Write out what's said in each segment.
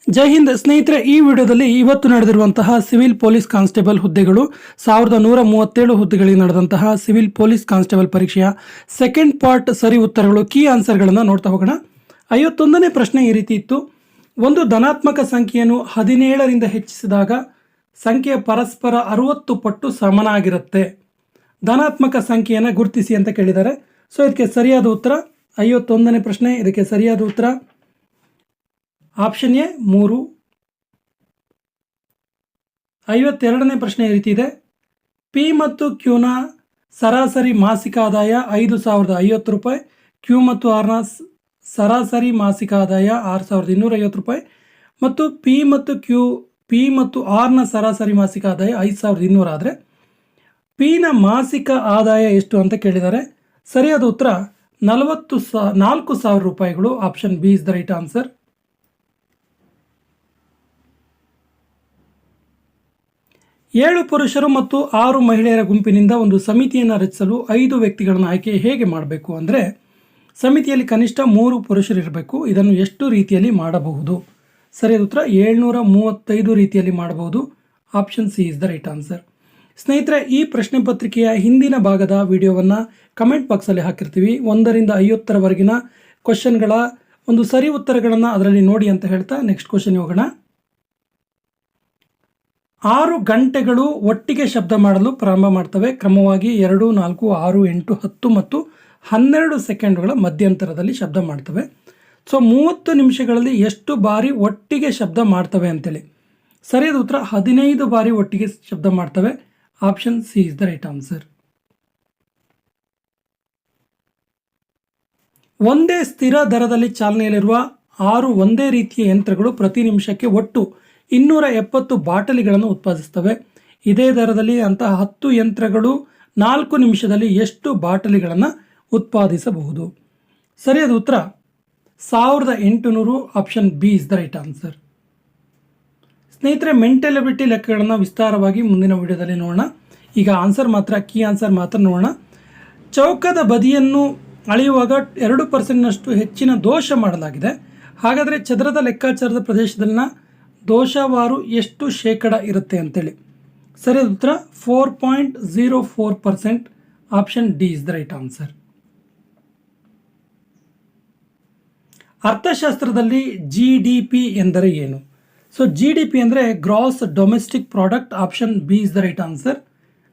ಜೈ ಹಿಂದ್ ಸ್ನೇಹಿತರೆ, ಈ ವಿಡಿಯೋದಲ್ಲಿ ಇವತ್ತು ನಡೆದಿರುವಂತಹ ಸಿವಿಲ್ ಪೊಲೀಸ್ ಕಾನ್ಸ್ಟೇಬಲ್ ಹುದ್ದೆಗಳು 1137 ಹುದ್ದೆಗಳಿಗೆ ನಡೆದಂತಹ ಸಿವಿಲ್ ಪೊಲೀಸ್ ಕಾನ್ಸ್ಟೇಬಲ್ ಪರೀಕ್ಷೆಯ ಸೆಕೆಂಡ್ ಪಾರ್ಟ್ ಸರಿ ಉತ್ತರಗಳು ಕೀ ಆನ್ಸರ್ಗಳನ್ನು ನೋಡ್ತಾ ಹೋಗೋಣ. 51ನೇ ಪ್ರಶ್ನೆ ಈ ರೀತಿ ಇತ್ತು. ಒಂದು ಧನಾತ್ಮಕ ಸಂಖ್ಯೆಯನ್ನು 17ರಿಂದ ಹೆಚ್ಚಿಸಿದಾಗ ಸಂಖ್ಯೆಯ ಪರಸ್ಪರ 60 ಪಟ್ಟು ಸಮನಾಗಿರುತ್ತೆ. ಧನಾತ್ಮಕ ಸಂಖ್ಯೆಯನ್ನು ಗುರುತಿಸಿ ಅಂತ ಕೇಳಿದ್ದಾರೆ. ಸೊ ಇದಕ್ಕೆ ಸರಿಯಾದ ಉತ್ತರ 51ನೇ ಪ್ರಶ್ನೆ. ಇದಕ್ಕೆ ಸರಿಯಾದ ಉತ್ತರ ಆಪ್ಷನ್ ಎ 3. 52ನೇ ಪ್ರಶ್ನೆ ಈ ರೀತಿ ಇದೆ. ಪಿ ಮತ್ತು ಕ್ಯೂನ ಸರಾಸರಿ ಮಾಸಿಕ ಆದಾಯ 5,050 ರೂಪಾಯಿ, ಕ್ಯೂ ಮತ್ತು ಆರ್ನ ಸರಾಸರಿ ಮಾಸಿಕ ಆದಾಯ 6,250 ರೂಪಾಯಿ ಮತ್ತು ಪಿ ಮತ್ತು ಆರ್ನ ಸರಾಸರಿ ಮಾಸಿಕ ಆದಾಯ 5,200 ಆದರೆ ಪಿನ ಮಾಸಿಕ ಆದಾಯ ಎಷ್ಟು ಅಂತ ಕೇಳಿದ್ದಾರೆ. ಸರಿಯಾದ ಉತ್ತರ 4,000 ರೂಪಾಯಿಗಳು. Option B is the right answer. 7 ಪುರುಷರು ಮತ್ತು 6 ಮಹಿಳೆಯರ ಗುಂಪಿನಿಂದ ಒಂದು ಸಮಿತಿಯನ್ನು ರಚಿಸಲು 5 ವ್ಯಕ್ತಿಗಳನ್ನು ಆಯ್ಕೆ ಹೇಗೆ ಮಾಡಬೇಕು ಅಂದರೆ, ಸಮಿತಿಯಲ್ಲಿ ಕನಿಷ್ಠ 3 ಪುರುಷರು ಇರಬೇಕು. ಇದನ್ನು ಎಷ್ಟು ರೀತಿಯಲ್ಲಿ ಮಾಡಬಹುದು? ಸರಿಯಾದ ಉತ್ತರ 735 ರೀತಿಯಲ್ಲಿ ಮಾಡಬಹುದು. Option C is the right answer. ಸ್ನೇಹಿತರೆ, ಈ ಪ್ರಶ್ನೆ ಪತ್ರಿಕೆಯ ಹಿಂದಿನ ಭಾಗದ ವಿಡಿಯೋವನ್ನು ಕಮೆಂಟ್ ಬಾಕ್ಸಲ್ಲಿ ಹಾಕಿರ್ತೀವಿ. 1ರಿಂದ 50ರವರೆಗಿನ ಕ್ವಶನ್ಗಳ ಒಂದು ಸರಿ ಉತ್ತರಗಳನ್ನು ಅದರಲ್ಲಿ ನೋಡಿ ಅಂತ ಹೇಳ್ತಾ ನೆಕ್ಸ್ಟ್ ಕ್ವಶನ್ ಹೋಗೋಣ. 6 ಗಂಟೆಗಳು ಒಟ್ಟಿಗೆ ಶಬ್ದ ಮಾಡಲು ಪ್ರಾರಂಭ ಮಾಡ್ತವೆ. ಕ್ರಮವಾಗಿ 2, 4, 6, 8, 10 ಮತ್ತು 12 ಸೆಕೆಂಡುಗಳ ಮಧ್ಯಂತರದಲ್ಲಿ ಶಬ್ದ ಮಾಡ್ತವೆ. ಸೊ 30 ನಿಮಿಷಗಳಲ್ಲಿ ಎಷ್ಟು ಬಾರಿ ಒಟ್ಟಿಗೆ ಶಬ್ದ ಮಾಡ್ತವೆ ಅಂತೇಳಿ. ಸರಿಯಾದ ಉತ್ತರ 15 ಬಾರಿ ಒಟ್ಟಿಗೆ ಶಬ್ದ ಮಾಡ್ತವೆ. Option C is the right answer. ಒಂದೇ ಸ್ಥಿರ ದರದಲ್ಲಿ ಚಾಲನೆಯಲ್ಲಿರುವ 6 ಒಂದೇ ರೀತಿಯ ಯಂತ್ರಗಳು ಪ್ರತಿ ನಿಮಿಷಕ್ಕೆ ಒಟ್ಟು 270 ಬಾಟಲಿಗಳನ್ನು ಉತ್ಪಾದಿಸುತ್ತವೆ. ಇದೇ ದರದಲ್ಲಿ ಅಂತಹ 10 ಯಂತ್ರಗಳು 4 ನಿಮಿಷದಲ್ಲಿ ಎಷ್ಟು ಬಾಟಲಿಗಳನ್ನು ಉತ್ಪಾದಿಸಬಹುದು? ಸರಿಯಾದ ಉತ್ತರ 1800. Option B is the right answer. ಸ್ನೇಹಿತರೆ, ಮೆಂಟಲ್ ಎಬಿಲಿಟಿ ಲೆಕ್ಕಗಳನ್ನು ವಿಸ್ತಾರವಾಗಿ ಮುಂದಿನ ವಿಡಿಯೋದಲ್ಲಿ ನೋಡೋಣ. ಈಗ ಆನ್ಸರ್ ಮಾತ್ರ, ಕೀ ಆನ್ಸರ್ ಮಾತ್ರ ನೋಡೋಣ. ಚೌಕದ ಬದಿಯನ್ನು ಅಳೆಯುವಾಗ 2%ನಷ್ಟು ಹೆಚ್ಚಿನ ದೋಷ ಮಾಡಲಾಗಿದೆ. ಹಾಗಾದರೆ ಚದರದ ಲೆಕ್ಕಾಚಾರದ ಪ್ರದೇಶದಲ್ಲಿನ ದೋಷವಾರು ಎಷ್ಟು ಶೇಕಡ ಇರುತ್ತೆ ಅಂತೇಳಿ. ಸರಿಯಾದ ಉತ್ತರ 4.04%. Option D is the right answer. ಅರ್ಥಶಾಸ್ತ್ರದಲ್ಲಿ GDP ಎಂದರೆ ಏನು? ಸೊ GDP ಅಂದರೆ gross domestic product. Option B is the right answer.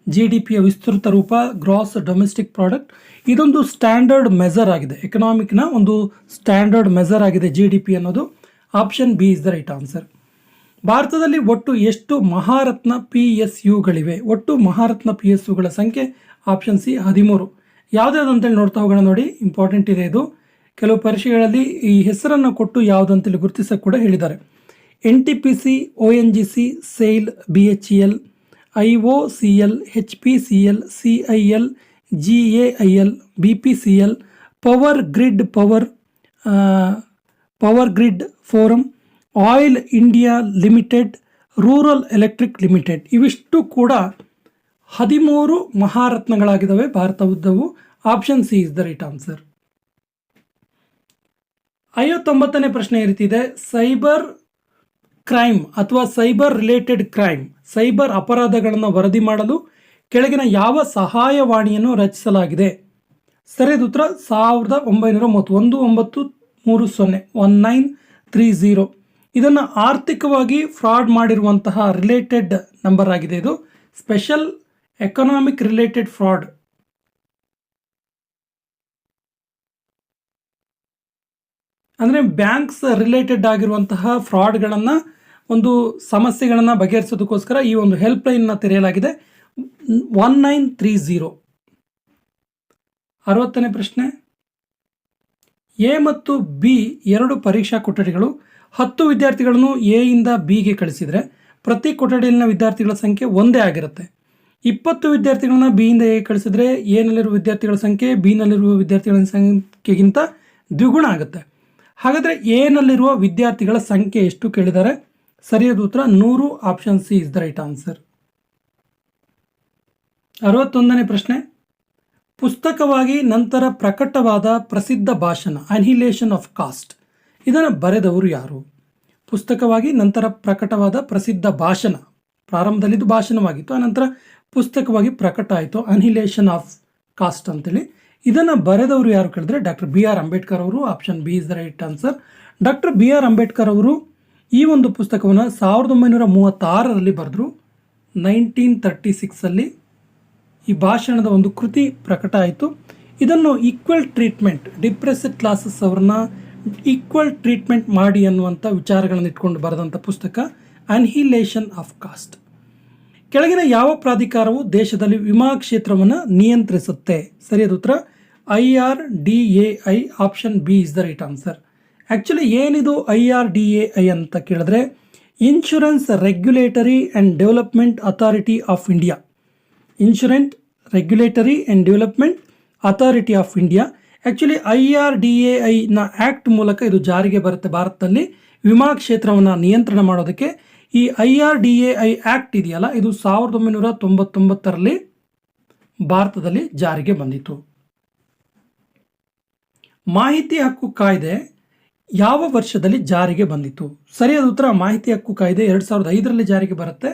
GDPಯ ವಿಸ್ತೃತ ರೂಪ ಗ್ರಾಸ್ ಡೊಮೆಸ್ಟಿಕ್ ಪ್ರಾಡಕ್ಟ್. ಇದೊಂದು ಸ್ಟ್ಯಾಂಡರ್ಡ್ ಮೆಜರ್ ಆಗಿದೆ, ಎಕನಾಮಿಕ್ನ ಒಂದು ಸ್ಟ್ಯಾಂಡರ್ಡ್ ಮೆಜರ್ ಆಗಿದೆ GDP ಅನ್ನೋದು. Option B is the right answer. ಭಾರತದಲ್ಲಿ ಒಟ್ಟು ಎಷ್ಟು ಮಹಾರತ್ನ PSUಗಳಿವೆ? ಒಟ್ಟು ಮಹಾರತ್ನ PSUಗಳ ಸಂಖ್ಯೆ ಆಪ್ಷನ್ ಸಿ 13. ಯಾವುದ್ಯಾವುದು ಅಂತೇಳಿ ನೋಡ್ತಾ ಹೋಗೋಣ. ನೋಡಿ, ಇಂಪಾರ್ಟೆಂಟ್ ಇದೆ ಇದು. ಕೆಲವು ಪರೀಕ್ಷೆಗಳಲ್ಲಿ ಈ ಹೆಸರನ್ನು ಕೊಟ್ಟು ಯಾವುದಂತೇಳಿ ಗುರುತಿಸಕ್ಕೆ ಕೂಡ ಹೇಳಿದ್ದಾರೆ. NTPC, ONGC, SAIL, BHEL, IOCL, HPCL, CIL, GAIL, BPCL, power grid forum, oil India limited, rural electric limited. ಇವಿಷ್ಟು ಕೂಡ 13 ಮಹಾರತ್ನಗಳಾಗಿದ್ದಾವೆ ಭಾರತವುದ್ದವು. Option C is the right answer. 59ನೇ ಪ್ರಶ್ನೆ ಈ ರೀತಿ ಇದೆ. ಸೈಬರ್ ಕ್ರೈಮ್ ಅಥವಾ ಸೈಬರ್ ರಿಲೇಟೆಡ್ ಕ್ರೈಮ್, ಸೈಬರ್ ಅಪರಾಧಗಳನ್ನು ವರದಿ ಮಾಡಲು ಕೆಳಗಿನ ಯಾವ ಸಹಾಯವಾಣಿಯನ್ನು ರಚಿಸಲಾಗಿದೆ? ಸರಿಯಾದ ಉತ್ತರ 1930 1930. ಇದನ್ನು ಆರ್ಥಿಕವಾಗಿ ಫ್ರಾಡ್ ಮಾಡಿರುವಂತಹ ರಿಲೇಟೆಡ್ ನಂಬರ್ ಆಗಿದೆ. ಇದು ಸ್ಪೆಷಲ್ ಎಕನಾಮಿಕ್ ರಿಲೇಟೆಡ್ ಫ್ರಾಡ್. ಅಂದರೆ ಬ್ಯಾಂಕ್ಸ್ ರಿಲೇಟೆಡ್ ಆಗಿರುವಂತಹ ಫ್ರಾಡ್ಗಳನ್ನು, ಒಂದು ಸಮಸ್ಯೆಗಳನ್ನು ಬಗೆಹರಿಸೋದಕ್ಕೋಸ್ಕರ ಈ ಒಂದು ಹೆಲ್ಪ್ ಲೈನ್ನ ತೆರೆಯಲಾಗಿದೆ. 1930. 60ನೇ ಪ್ರಶ್ನೆ. ಎ ಮತ್ತು ಬಿ 2 ಪರೀಕ್ಷಾ ಕೊಠಡಿಗಳು 10 ವಿದ್ಯಾರ್ಥಿಗಳನ್ನು ಎ ಇಂದ ಬಿಗೆ ಕಳಿಸಿದರೆ ಪ್ರತಿ ಕೊಠಡಿಯಲ್ಲಿನ ವಿದ್ಯಾರ್ಥಿಗಳ ಸಂಖ್ಯೆ ಒಂದೇ ಆಗಿರುತ್ತೆ. 20 ವಿದ್ಯಾರ್ಥಿಗಳನ್ನ ಬಿ ಇಂದ ಎ ಕಳಿಸಿದ್ರೆ ಎನಲ್ಲಿರುವ ವಿದ್ಯಾರ್ಥಿಗಳ ಸಂಖ್ಯೆ ಬಿನಲ್ಲಿರುವ ವಿದ್ಯಾರ್ಥಿಗಳ ಸಂಖ್ಯೆಗಿಂತ ದ್ವಿಗುಣ ಆಗುತ್ತೆ. ಹಾಗಾದರೆ ಎನಲ್ಲಿರುವ ವಿದ್ಯಾರ್ಥಿಗಳ ಸಂಖ್ಯೆ ಎಷ್ಟು ಕೇಳಿದ್ದಾರೆ? ಸರಿಯಾದ ಉತ್ತರ 100. Option C is the right answer. 61ನೇ ಪ್ರಶ್ನೆ. ಪುಸ್ತಕವಾಗಿ ನಂತರ ಪ್ರಕಟವಾದ ಪ್ರಸಿದ್ಧ ಭಾಷಣ ಅನಿಹಿಲೇಷನ್ ಆಫ್ ಕಾಸ್ಟ್, ಇದನ್ನು ಬರೆದವರು ಯಾರು? ಪುಸ್ತಕವಾಗಿ, ನಂತರ ಪ್ರಕಟವಾದ ಪ್ರಸಿದ್ಧ ಭಾಷಣ. ಪ್ರಾರಂಭದಲ್ಲಿದ್ದು ಭಾಷಣವಾಗಿತ್ತು, ಆನಂತರ ಪುಸ್ತಕವಾಗಿ ಪ್ರಕಟ ಆಯಿತು. ಅನ್ಹಿಲೇಷನ್ ಆಫ್ ಕಾಸ್ಟ್ ಅಂತೇಳಿ. ಇದನ್ನು ಬರೆದವರು ಯಾರು ಕೇಳಿದ್ರೆ ಡಾಕ್ಟರ್ ಬಿ ಆರ್ ಅಂಬೇಡ್ಕರ್ ಅವರು. Option B is the right answer. Doctor B R Ambedkar ಅವರು ಈ ಒಂದು ಪುಸ್ತಕವನ್ನು 1936ರಲ್ಲಿ ಬರೆದರು. 1936ಅಲ್ಲಿ ಈ ಭಾಷಣದ ಒಂದು ಕೃತಿ ಪ್ರಕಟ ಆಯಿತು. ಇದನ್ನು ಈಕ್ವಲ್ ಟ್ರೀಟ್ಮೆಂಟ್, ಡಿಪ್ರೆಸ್ಡ್ ಕ್ಲಾಸಸ್ ಅವ್ರನ್ನ ಈಕ್ವಲ್ ಟ್ರೀಟ್ಮೆಂಟ್ ಮಾಡಿ ಅನ್ನುವಂಥ ವಿಚಾರಗಳನ್ನು ಇಟ್ಕೊಂಡು ಬರೆದಂಥ ಪುಸ್ತಕ ಅನ್ಹಿಲೇಷನ್ ಆಫ್ ಕಾಸ್ಟ್. ಕೆಳಗಿನ ಯಾವ ಪ್ರಾಧಿಕಾರವು ದೇಶದಲ್ಲಿ ವಿಮಾ ಕ್ಷೇತ್ರವನ್ನು ನಿಯಂತ್ರಿಸುತ್ತೆ? ಸರಿಯಾದ ಉತ್ತರ IRDAI. Option B is the right answer. Actually ಏನಿದು IRDAI ಅಂತ ಕೇಳಿದ್ರೆ insurance regulatory and development authority of India. Insurance regulatory and development authority of India. Actually IRDAIನ ಆ್ಯಕ್ಟ್ ಮೂಲಕ ಇದು ಜಾರಿಗೆ ಬರುತ್ತೆ ಭಾರತದಲ್ಲಿ ವಿಮಾ ಕ್ಷೇತ್ರವನ್ನು ನಿಯಂತ್ರಣ ಮಾಡೋದಕ್ಕೆ. ಈ IRDAI ಆ್ಯಕ್ಟ್ ಇದೆಯಲ್ಲ, ಇದು 1999ರಲ್ಲಿ ಭಾರತದಲ್ಲಿ ಜಾರಿಗೆ ಬಂದಿತು. ಮಾಹಿತಿ ಹಕ್ಕು ಕಾಯ್ದೆ ಯಾವ ವರ್ಷದಲ್ಲಿ ಜಾರಿಗೆ ಬಂದಿತು? ಸರಿಯಾದ ಉತ್ತರ ಮಾಹಿತಿ ಹಕ್ಕು ಕಾಯ್ದೆ 2005ರಲ್ಲಿ ಜಾರಿಗೆ ಬರುತ್ತೆ.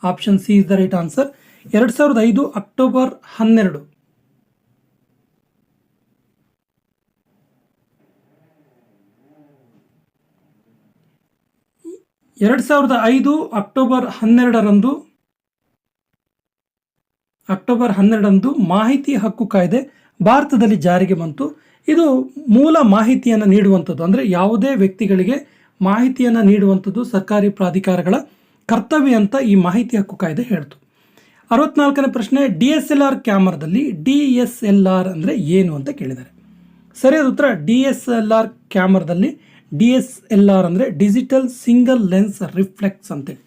Option C is the right answer. 2005 October 12. 2005 October 12ರಂದು ಮಾಹಿತಿ ಹಕ್ಕು ಕಾಯ್ದೆ ಭಾರತದಲ್ಲಿ ಜಾರಿಗೆ ಬಂತು. ಇದು ಮೂಲ ಮಾಹಿತಿಯನ್ನು ನೀಡುವಂಥದ್ದು, ಅಂದರೆ ಯಾವುದೇ ವ್ಯಕ್ತಿಗಳಿಗೆ ಮಾಹಿತಿಯನ್ನು ನೀಡುವಂಥದ್ದು ಸರ್ಕಾರಿ ಪ್ರಾಧಿಕಾರಗಳ ಕರ್ತವ್ಯ ಅಂತ ಈ ಮಾಹಿತಿ ಹಕ್ಕು ಕಾಯ್ದೆ ಹೇಳ್ತು. 64ನೇ ಪ್ರಶ್ನೆ, DSLR ಕ್ಯಾಮರಾದಲ್ಲಿ DSLR ಅಂದರೆ ಏನು ಅಂತ ಕೇಳಿದ್ದಾರೆ. ಸರಿಯಾದ ಉತ್ತರ DSLR ಕ್ಯಾಮರಾದಲ್ಲಿ DSLR ಅಂದರೆ ಡಿಜಿಟಲ್ ಸಿಂಗಲ್ ಲೆನ್ಸ್ ರಿಫ್ಲೆಕ್ಸ್ ಅಂತೇಳಿ.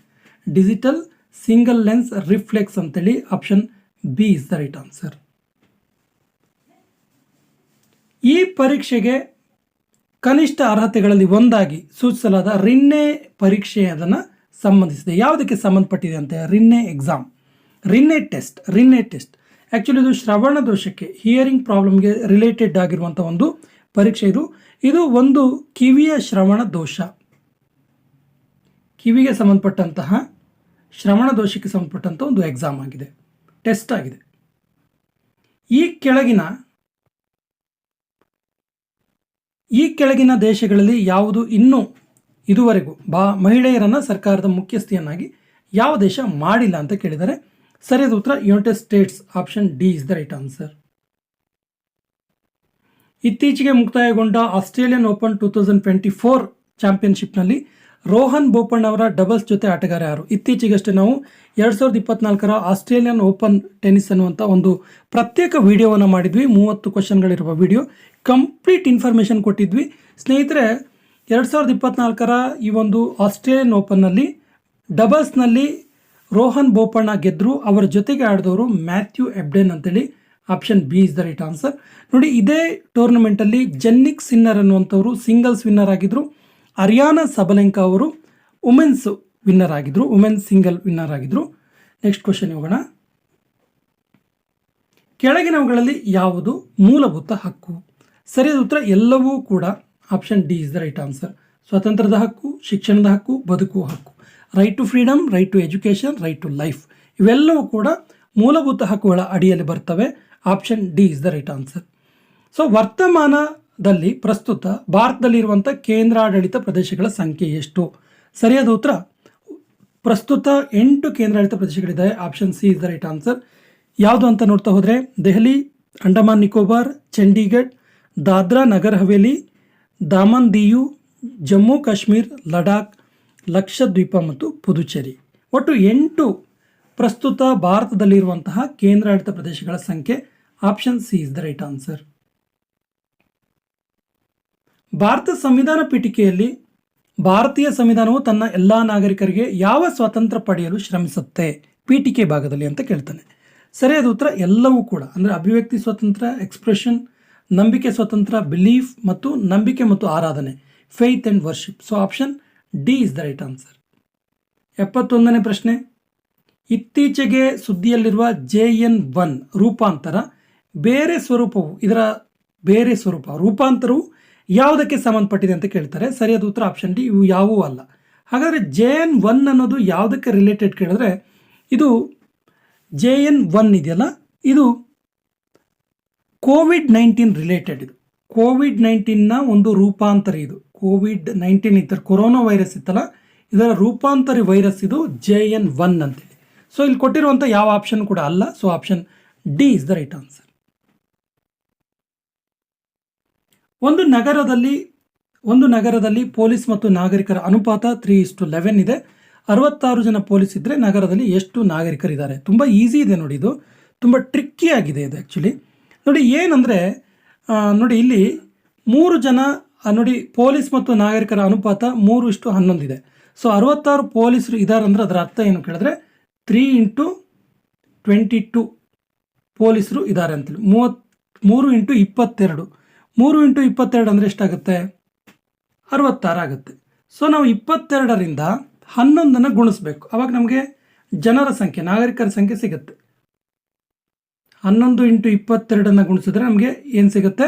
ಡಿಜಿಟಲ್ ಸಿಂಗಲ್ ಲೆನ್ಸ್ ರಿಫ್ಲೆಕ್ಸ್ ಅಂತೇಳಿ. Option B is the right answer. ಈ ಪರೀಕ್ಷೆಗೆ ಕನಿಷ್ಠ ಅರ್ಹತೆಗಳಲ್ಲಿ ಒಂದಾಗಿ ಸೂಚಿಸಲಾದ ರಿನ್ನೆ ಪರೀಕ್ಷೆ ಅದನ್ನು ಸಂಬಂಧಿಸಿದೆ. ಯಾವುದಕ್ಕೆ ಸಂಬಂಧಪಟ್ಟಿದೆ ಅಂತ? ರಿನ್ನೆ ಎಕ್ಸಾಮ್, ರಿನ್ನೆ ಟೆಸ್ಟ್. ಆ್ಯಕ್ಚುಲಿ ಇದು ಶ್ರವಣ ದೋಷಕ್ಕೆ, ಹಿಯರಿಂಗ್ ಪ್ರಾಬ್ಲಮ್ಗೆ ರಿಲೇಟೆಡ್ ಆಗಿರುವಂಥ ಒಂದು ಪರೀಕ್ಷೆ. ಇದು ಒಂದು ಕಿವಿಯ ಶ್ರವಣ ದೋಷ, ಕಿವಿಗೆ ಸಂಬಂಧಪಟ್ಟಂತಹ ಶ್ರವಣ ದೋಷಕ್ಕೆ ಸಂಬಂಧಪಟ್ಟಂಥ ಒಂದು ಎಕ್ಸಾಮ್ ಆಗಿದೆ, ಟೆಸ್ಟ್ ಆಗಿದೆ. ಈ ಕೆಳಗಿನ ದೇಶಗಳಲ್ಲಿ ಯಾವುದು ಇನ್ನೂ ಇದುವರೆಗೂ ಮಹಿಳೆಯರನ್ನು ಸರ್ಕಾರದ ಮುಖ್ಯಸ್ಥಿಯನ್ನಾಗಿ ಯಾವ ದೇಶ ಮಾಡಿಲ್ಲ ಅಂತ ಕೇಳಿದರೆ ಸರಿಯಾದ ಉತ್ತರ United States. Option D is the right answer. ಇತ್ತೀಚೆಗೆ ಮುಕ್ತಾಯಗೊಂಡ ಆಸ್ಟ್ರೇಲಿಯನ್ ಓಪನ್ 2024 ಚಾಂಪಿಯನ್ಶಿಪ್ನಲ್ಲಿ ರೋಹನ್ ಬೋಪಣ್ಣ ಅವರ ಡಬಲ್ಸ್ ಜೊತೆ ಆಟಗಾರ ಯಾರು? ಇತ್ತೀಚೆಗಷ್ಟೇ ನಾವು 2024ರ ಆಸ್ಟ್ರೇಲಿಯನ್ ಓಪನ್ ಟೆನ್ನಿಸ್ ಅನ್ನುವಂಥ ಒಂದು ಪ್ರತ್ಯೇಕ ವಿಡಿಯೋವನ್ನು ಮಾಡಿದ್ವಿ. 30 ಕ್ವಶನ್ಗಳಿರುವ ವಿಡಿಯೋ, ಕಂಪ್ಲೀಟ್ ಇನ್ಫಾರ್ಮೇಷನ್ ಕೊಟ್ಟಿದ್ವಿ. ಸ್ನೇಹಿತರೆ, 2024ರ ಈ ಒಂದು ಆಸ್ಟ್ರೇಲಿಯನ್ ಓಪನ್ನಲ್ಲಿ ಡಬಲ್ಸ್ನಲ್ಲಿ ರೋಹನ್ ಬೋಪಣ್ಣ ಗೆದ್ದರು. ಅವರ ಜೊತೆಗೆ ಆಡಿದವರು ಮ್ಯಾಥ್ಯೂ ಎಬ್ಡೆನ್ ಅಂತೇಳಿ. Option B is the right answer. ನೋಡಿ, ಇದೇ ಟೂರ್ನಮೆಂಟಲ್ಲಿ ಜೆನ್ನಿಕ್ ಸಿನ್ನರ್ ಅನ್ನುವಂಥವರು ಸಿಂಗಲ್ಸ್ ವಿನ್ನರ್ ಆಗಿದ್ದರು. ಅರಿಯಾನಾ ಸಬಲೆಂಕಾ ಅವರು ವುಮೆನ್ಸ್ ವಿನ್ನರ್ ಆಗಿದ್ದರು, ವುಮೆನ್ಸ್ ಸಿಂಗಲ್ ವಿನ್ನರ್ ಆಗಿದ್ದರು. ನೆಕ್ಸ್ಟ್ ಕ್ವಶನ್ ಹೋಗೋಣ. ಕೆಳಗಿನವುಗಳಲ್ಲಿ ಯಾವುದು ಮೂಲಭೂತ ಹಕ್ಕು? ಸರಿಯಾದ ಉತ್ತರ ಎಲ್ಲವೂ ಕೂಡ option D is the right answer. ಸ್ವಾತಂತ್ರ್ಯದ ಹಕ್ಕು, ಶಿಕ್ಷಣದ ಹಕ್ಕು, ಬದುಕುವ ಹಕ್ಕು. Right to freedom, right to education, right to life, ಇವೆಲ್ಲವೂ ಕೂಡ ಮೂಲಭೂತ ಹಕ್ಕುಗಳ ಅಡಿಯಲ್ಲಿ ಬರ್ತವೆ. Option D is the right answer. So ವರ್ತಮಾನದಲ್ಲಿ ಪ್ರಸ್ತುತ ಭಾರತದಲ್ಲಿರುವಂಥ ಕೇಂದ್ರಾಡಳಿತ ಪ್ರದೇಶಗಳ ಸಂಖ್ಯೆ ಎಷ್ಟು? ಸರಿಯಾದ ಉತ್ತರ ಪ್ರಸ್ತುತ 8 ಕೇಂದ್ರಾಡಳಿತ ಪ್ರದೇಶಗಳಿದ್ದಾವೆ. Option C is the right answer. ಯಾವುದು ಅಂತ ನೋಡ್ತಾ ಹೋದರೆ ದೆಹಲಿ, ಅಂಡಮಾನ್ ನಿಕೋಬಾರ್, ಚಂಡೀಗಢ್, ದಾದ್ರಾ ನಗರ್ ಹವೇಲಿ, ದಾಮನ್ ದಿಯು, ಜಮ್ಮು ಕಾಶ್ಮೀರ್, ಲಡಾಖ್, ಲಕ್ಷದ್ವೀಪ ಮತ್ತು ಪುದುಚೇರಿ. ಒಟ್ಟು 8 ಪ್ರಸ್ತುತ ಭಾರತದಲ್ಲಿರುವಂತಹ ಕೇಂದ್ರಾಡಳಿತ ಪ್ರದೇಶಗಳ ಸಂಖ್ಯೆ. Option C is the right answer. Bharat ಸಂವಿಧಾನ ಪೀಠಿಕೆಯಲ್ಲಿ ಭಾರತೀಯ ಸಂವಿಧಾನವು ತನ್ನ ಎಲ್ಲ ನಾಗರಿಕರಿಗೆ ಯಾವ ಸ್ವಾತಂತ್ರ್ಯ ಪಡೆಯಲು ಶ್ರಮಿಸುತ್ತೆ ಪೀಠಿಕೆ ಭಾಗದಲ್ಲಿ ಅಂತ ಕೇಳ್ತಾನೆ. ಸರಿಯಾದ ಉತ್ತರ ಎಲ್ಲವೂ ಕೂಡ, ಅಂದರೆ ಅಭಿವ್ಯಕ್ತಿ ಸ್ವಾತಂತ್ರ್ಯ, ಎಕ್ಸ್ಪ್ರೆಷನ್, ನಂಬಿಕೆ ಸ್ವಾತಂತ್ರ್ಯ, ಬಿಲೀಫ್ ಮತ್ತು ನಂಬಿಕೆ ಮತ್ತು ಆರಾಧನೆ, faith and worship. So option D is the right answer. 71ನೇ ಪ್ರಶ್ನೆ, ಇತ್ತೀಚೆಗೆ ಸುದ್ದಿಯಲ್ಲಿರುವ JN1 ರೂಪಾಂತರ ಬೇರೆ ಸ್ವರೂಪವು, ಇದರ ಬೇರೆ ಸ್ವರೂಪ ರೂಪಾಂತರವು ಯಾವುದಕ್ಕೆ ಸಂಬಂಧಪಟ್ಟಿದೆ ಅಂತ ಕೇಳ್ತಾರೆ. ಸರಿಯಾದ ಉತ್ತರ ಆಪ್ಷನ್ ಡಿ, ಇವು ಯಾವುವೂ ಅಲ್ಲ. ಹಾಗಾದರೆ JN1 ಅನ್ನೋದು ಯಾವುದಕ್ಕೆ ರಿಲೇಟೆಡ್ ಕೇಳಿದ್ರೆ, ಇದು JN1 ಇದೆಯಲ್ಲ, ಇದು ಕೋವಿಡ್-19 ರಿಲೇಟೆಡ್. ಇದು ಕೋವಿಡ್-19ನ ಒಂದು ರೂಪಾಂತರಿ. ಇದು ಕೋವಿಡ್-19 ಇತ್ತು, ಕೊರೋನಾ ವೈರಸ್ ಇತ್ತಲ್ಲ, ಇದರ ರೂಪಾಂತರಿ ವೈರಸ್ ಇದು JN1 ಅಂತೇಳಿ. ಸೊ ಇಲ್ಲಿ ಕೊಟ್ಟಿರುವಂಥ ಯಾವ ಆಪ್ಷನ್ ಕೂಡ ಅಲ್ಲ. So option D is the right answer. ಒಂದು ನಗರದಲ್ಲಿ ಪೊಲೀಸ್ ಮತ್ತು ನಾಗರಿಕರ ಅನುಪಾತ 3:11 ಇದೆ. 66 ಜನ ಪೊಲೀಸ್ ಇದ್ದರೆ ನಗರದಲ್ಲಿ ಎಷ್ಟು ನಾಗರಿಕರಿದ್ದಾರೆ? ತುಂಬ ಈಸಿ ಇದೆ ನೋಡಿ, ಇದು ತುಂಬ ಟ್ರಿಕ್ಕಿ ಆಗಿದೆ ಇದು ಆ್ಯಕ್ಚುಲಿ. ನೋಡಿ ಏನಂದರೆ, ನೋಡಿ ಇಲ್ಲಿ 3 ಜನ, ನೋಡಿ ಪೊಲೀಸ್ ಮತ್ತು ನಾಗರಿಕರ ಅನುಪಾತ 3:11 ಇದೆ. ಸೊ 66 ಪೊಲೀಸರು ಇದ್ದಾರೆ ಅಂದರೆ ಅದರ ಅರ್ಥ ಏನು ಕೇಳಿದ್ರೆ 3x22 ಪೊಲೀಸರು ಇದ್ದಾರೆ ಅಂತೇಳಿ. 3x22 3x22 ಅಂದರೆ ಎಷ್ಟಾಗುತ್ತೆ? 66 ಆಗುತ್ತೆ. ಸೊ ನಾವು 22ರಿಂದ 11 ಗುಣಿಸ್ಬೇಕು, ಅವಾಗ ನಮಗೆ ಜನರ ಸಂಖ್ಯೆ, ನಾಗರಿಕರ ಸಂಖ್ಯೆ ಸಿಗುತ್ತೆ. 11 × 22 ಗುಣಿಸಿದ್ರೆ ನಮಗೆ ಏನು ಸಿಗುತ್ತೆ?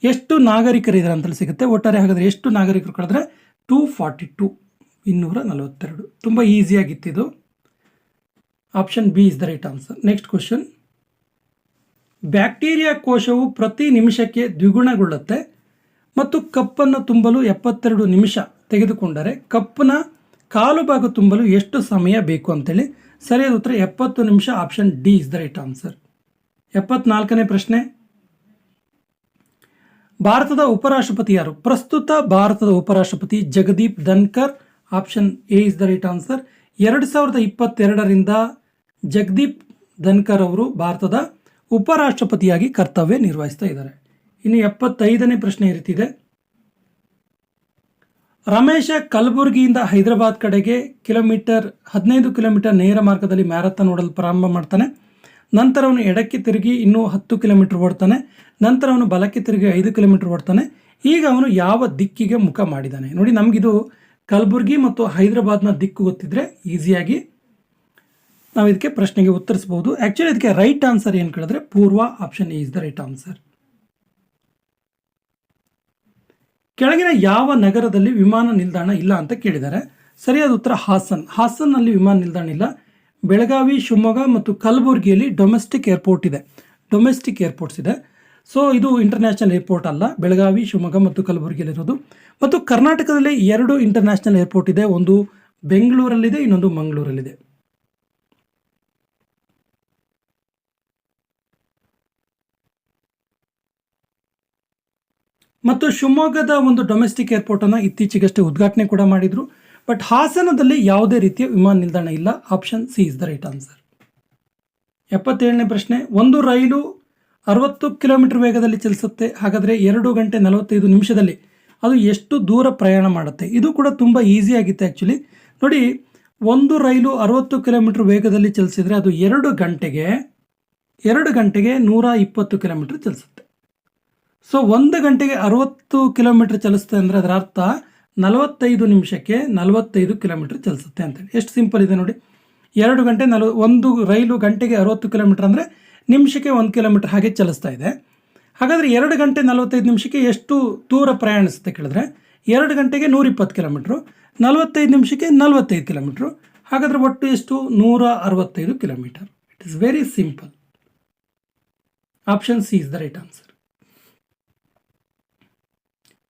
ಎಷ್ಟು ನಾಗರಿಕರಿದ್ದಾರೆ ಅಂತೇಳಿ ಸಿಗುತ್ತೆ. ಒಟ್ಟಾರೆ ಹಾಗಾದರೆ ಎಷ್ಟು ನಾಗರಿಕರು ಕಳೆದ್ರೆ 242, 242. ತುಂಬ ಈಸಿಯಾಗಿತ್ತಿದು. Option B is the right answer. Next question. Bacteria ಕೋಶವು ಪ್ರತಿ ನಿಮಿಷಕ್ಕೆ ದ್ವಿಗುಣಗೊಳ್ಳುತ್ತೆ ಮತ್ತು ಕಪ್ಪನ್ನು ತುಂಬಲು 72 ನಿಮಿಷ ತೆಗೆದುಕೊಂಡರೆ ಕಪ್ನ ಕಾಲು ಭಾಗ ತುಂಬಲು ಎಷ್ಟು ಸಮಯ ಬೇಕು ಅಂತೇಳಿ. ಸರಿಯಾದ ಉತ್ತರ 70 ನಿಮಿಷ. Option D is the right answer. 74ನೇ ಪ್ರಶ್ನೆ. ಭಾರತದ ಉಪರಾಷ್ಟ್ರಪತಿ ಯಾರು? ಪ್ರಸ್ತುತ ಭಾರತದ ಉಪರಾಷ್ಟ್ರಪತಿ Jagdeep Dhankhar. Option A is the right answer. 2022ರಿಂದ ಜಗದೀಪ್ ಧನ್ಕರ್ ಅವರು ಭಾರತದ ಉಪರಾಷ್ಟ್ರಪತಿಯಾಗಿ ಕರ್ತವ್ಯ ನಿರ್ವಹಿಸ್ತಾ ಇದ್ದಾರೆ. ಇನ್ನು 75ನೇ ಪ್ರಶ್ನೆ ಈ ರೀತಿ ಇದೆ. ರಮೇಶ ಕಲಬುರಗಿಯಿಂದ ಹೈದರಾಬಾದ್ ಕಡೆಗೆ 15 ಕಿಲೋಮೀಟರ್ ನೇರ ಮಾರ್ಗದಲ್ಲಿ ಮ್ಯಾರಥಾನ್ ಓಡಲು ಪ್ರಾರಂಭ ಮಾಡ್ತಾನೆ. ನಂತರ ಅವನು ಎಡಕ್ಕೆ ತಿರುಗಿ ಇನ್ನೂ 10 ಕಿಲೋಮೀಟರ್ ಓಡ್ತಾನೆ. ನಂತರ ಅವನು ಬಲಕ್ಕೆ ತಿರುಗಿ 5 ಕಿಲೋಮೀಟರ್ ಓಡ್ತಾನೆ. ಈಗ ಅವನು ಯಾವ ದಿಕ್ಕಿಗೆ ಮುಖ ಮಾಡಿದ್ದಾನೆ? ನೋಡಿ, ನಮಗಿದು ಕಲಬುರಗಿ ಮತ್ತು ಹೈದರಾಬಾದ್ನ ದಿಕ್ಕು ಗೊತ್ತಿದ್ರೆ ಈಸಿಯಾಗಿ ನಾವು ಇದಕ್ಕೆ ಪ್ರಶ್ನೆಗೆ ಉತ್ತರಿಸಬಹುದು. ಆ್ಯಕ್ಚುಲಿ ಇದಕ್ಕೆ ರೈಟ್ ಆನ್ಸರ್ ಏನು ಕೇಳಿದ್ರೆ ಪೂರ್ವ. Option A is the right answer. ಕೆಳಗಿನ ಯಾವ ನಗರದಲ್ಲಿ ವಿಮಾನ ನಿಲ್ದಾಣ ಇಲ್ಲ ಅಂತ ಕೇಳಿದ್ದಾರೆ. ಸರಿಯಾದ ಉತ್ತರ ಹಾಸನ್. ಹಾಸನ್ನಲ್ಲಿ ವಿಮಾನ ನಿಲ್ದಾಣ ಇಲ್ಲ. ಬೆಳಗಾವಿ, ಶಿವಮೊಗ್ಗ ಮತ್ತು ಕಲಬುರಗಿಯಲ್ಲಿ ಡೊಮೆಸ್ಟಿಕ್ ಏರ್ಪೋರ್ಟ್ ಇದೆ, ಡೊಮೆಸ್ಟಿಕ್ ಏರ್ಪೋರ್ಟ್ಸ್ ಇದೆ. ಸೊ ಇದು ಇಂಟರ್ನ್ಯಾಷನಲ್ ಏರ್ಪೋರ್ಟ್ ಅಲ್ಲ. ಬೆಳಗಾವಿ, ಶಿವಮೊಗ್ಗ ಮತ್ತು ಕಲಬುರಗಿಯಲ್ಲಿರೋದು. ಮತ್ತು ಕರ್ನಾಟಕದಲ್ಲಿ 2 ಇಂಟರ್ನ್ಯಾಷನಲ್ ಏರ್ಪೋರ್ಟ್ ಇದೆ. ಒಂದು ಬೆಂಗಳೂರಲ್ಲಿದೆ, ಇನ್ನೊಂದು ಮಂಗಳೂರಲ್ಲಿದೆ. ಮತ್ತು ಶಿವಮೊಗ್ಗದ ಒಂದು ಡೊಮೆಸ್ಟಿಕ್ ಏರ್ಪೋರ್ಟನ್ನು ಇತ್ತೀಚೆಗಷ್ಟೇ ಉದ್ಘಾಟನೆ ಕೂಡ ಮಾಡಿದರು. ಬಟ್ ಹಾಸನದಲ್ಲಿ ಯಾವುದೇ ರೀತಿಯ ವಿಮಾನ ನಿಲ್ದಾಣ ಇಲ್ಲ. Option C is the right answer. 77ನೇ ಪ್ರಶ್ನೆ. ಒಂದು ರೈಲು 60 ಕಿಲೋಮೀಟರ್ ವೇಗದಲ್ಲಿ ಚಲಿಸುತ್ತೆ. ಹಾಗಾದರೆ 2 ಗಂಟೆ 45 ನಿಮಿಷದಲ್ಲಿ ಅದು ಎಷ್ಟು ದೂರ ಪ್ರಯಾಣ ಮಾಡುತ್ತೆ? ಇದು ಕೂಡ ತುಂಬ ಈಸಿ ಆಗಿತ್ತು ಆ್ಯಕ್ಚುಲಿ. ನೋಡಿ, ಒಂದು ರೈಲು 60 ಕಿಲೋಮೀಟರ್ ವೇಗದಲ್ಲಿ ಚಲಿಸಿದರೆ ಅದು 2 ಗಂಟೆಗೆ 120 ಕಿಲೋಮೀಟರ್ ಚಲಿಸುತ್ತೆ. ಸೊ 1 ಗಂಟೆಗೆ 60 ಕಿಲೋಮೀಟರ್ ಚಲಿಸುತ್ತೆ ಅಂದರೆ ಅದರ ಅರ್ಥ 45 ನಿಮಿಷಕ್ಕೆ 45 ಕಿಲೋಮೀಟರ್ ಚಲಿಸುತ್ತೆ ಅಂತೇಳಿ. ಎಷ್ಟು ಸಿಂಪಲ್ ಇದೆ ನೋಡಿ. 2 ಗಂಟೆ ಒಂದು ರೈಲು ಗಂಟೆಗೆ 60 ಕಿಲೋಮೀಟರ್ ಅಂದರೆ ನಿಮಿಷಕ್ಕೆ 1 ಕಿಲೋಮೀಟರ್ ಹಾಗೆ ಚಲಿಸ್ತಾ ಇದೆ. ಹಾಗಾದರೆ 2 ಗಂಟೆ 45 ನಿಮಿಷಕ್ಕೆ ಎಷ್ಟು ದೂರ ಪ್ರಯಾಣಿಸುತ್ತೆ ಕೇಳಿದ್ರೆ 2 ಗಂಟೆಗೆ 120 ಕಿಲೋಮೀಟ್ರು, 45 ನಿಮಿಷಕ್ಕೆ 45 ಕಿಲೋಮೀಟ್ರು. ಹಾಗಾದರೆ ಒಟ್ಟು ಎಷ್ಟು? 165 kilometre. It is very simple. Option C is the right answer.